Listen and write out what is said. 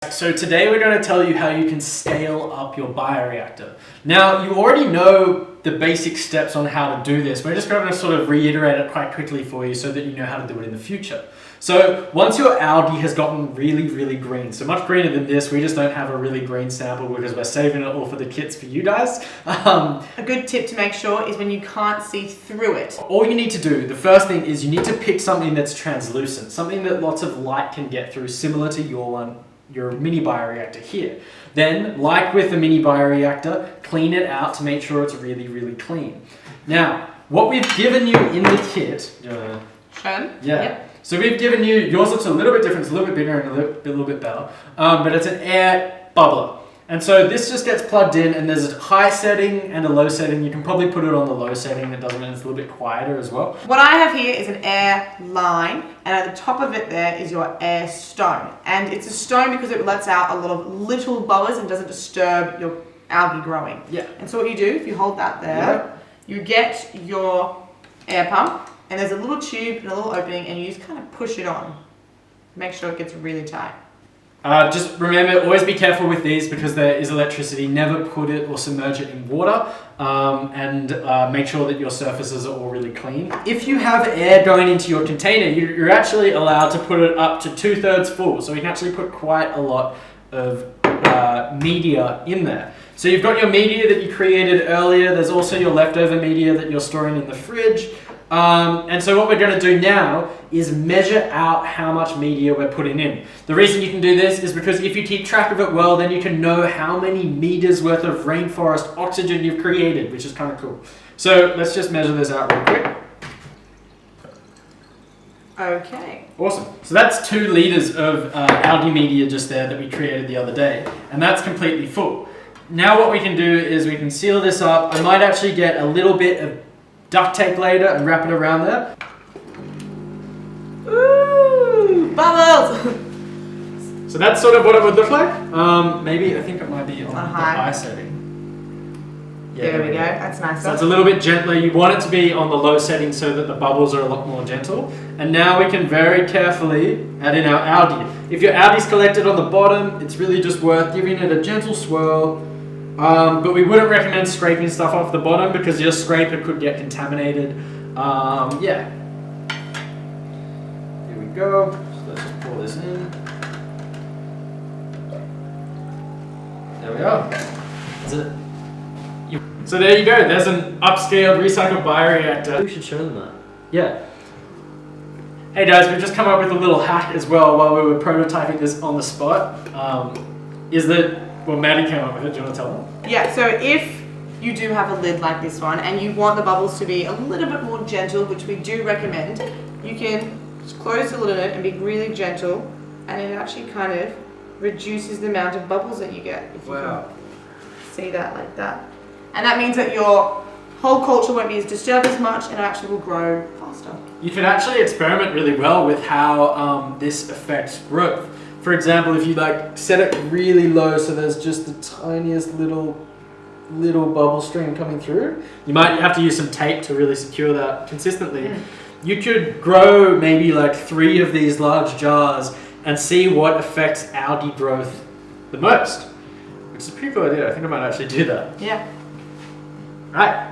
So today we're going to tell you how you can scale up your bioreactor. Now you already know the basic steps on how to do this. We're just going to sort of reiterate it quite quickly for you so that you know how to do it in the future. So once your algae has gotten really green, so much greener than this, we just don't have a really green sample because we're saving it all for the kits for you guys. A good tip to make sure is when you can't see through it. All you need to do, the first thing is you need to pick something that's translucent, something that lots of light can get through, similar to your mini bioreactor here. Then, like with the mini bioreactor, clean it out to make sure it's really clean. Now, what we've given you in the kit, Shown? yeah. Yep. So we've given you, yours looks a little bit different, it's a little bit bigger and a little bit better, but it's an air bubbler. And so this just gets plugged in and there's a high setting and a low setting. You can probably put it on the low setting, that doesn't mean it's a little bit quieter as well. What I have here is an air line, and at the top of it there is your air stone. And it's a stone because it lets out a lot of little bubbles and doesn't disturb your algae growing. Yeah. And so what you do, if you hold that there, you get your air pump, and there's a little tube and a little opening, and you just kind of push it on. Make sure it gets really tight. Just remember, always be careful with these because there is electricity. Never put it or submerge it in water, and make sure that your surfaces are all really clean. If you have air going into your container, you're actually allowed to put it up to 2/3 full, so you can actually put quite a lot of media in there. So you've got your media that you created earlier. There's also your leftover media that you're storing in the fridge. And so what we're going to do now is measure out how much media we're putting in. The reason you can do this is because if you keep track of it well, then you can know how many meters worth of rainforest oxygen you've created, which is kind of cool. So let's just measure this out real quick. Okay. Awesome. So that's 2 liters of algae media just there that we created the other day, and that's completely full. Now what we can do is we can seal this up. I might actually get a little bit of duct tape later and wrap it around there. Ooh, bubbles! So that's sort of what it would look like. Maybe I think it might be on the high. high setting. Yeah, there we go. That's nice. So it's a little bit gentler. You want it to be on the low setting so that the bubbles are a lot more gentle. And now we can very carefully add in our algae. If your algae's collected on the bottom, it's really just worth giving it a gentle swirl. But we wouldn't recommend scraping stuff off the bottom because your scraper could get contaminated. Yeah. Here we go. So let's just pour this in. There we are. Is it? So there you go. There's an upscaled recycled bioreactor. We should show them that. Yeah. Hey guys, we've just come up with a little hack as well while we were prototyping this on the spot. Well, Maddie came up with it. Do you want to tell them? Yeah, so if you do have a lid like this one and you want the bubbles to be a little bit more gentle, which we do recommend, you can just close the lid on it and be really gentle, and it actually kind of reduces the amount of bubbles that you get. If you can see that like that. And that means that your whole culture won't be as disturbed as much and it actually will grow faster. You can actually experiment really well with how this affects growth. For example, if you set it really low so there's just the tiniest little bubble stream coming through, you might have to use some tape to really secure that consistently. You could grow maybe 3 of these large jars and see what affects algae growth the most, which is a pretty cool idea. I think I might actually do that. Yeah. Right.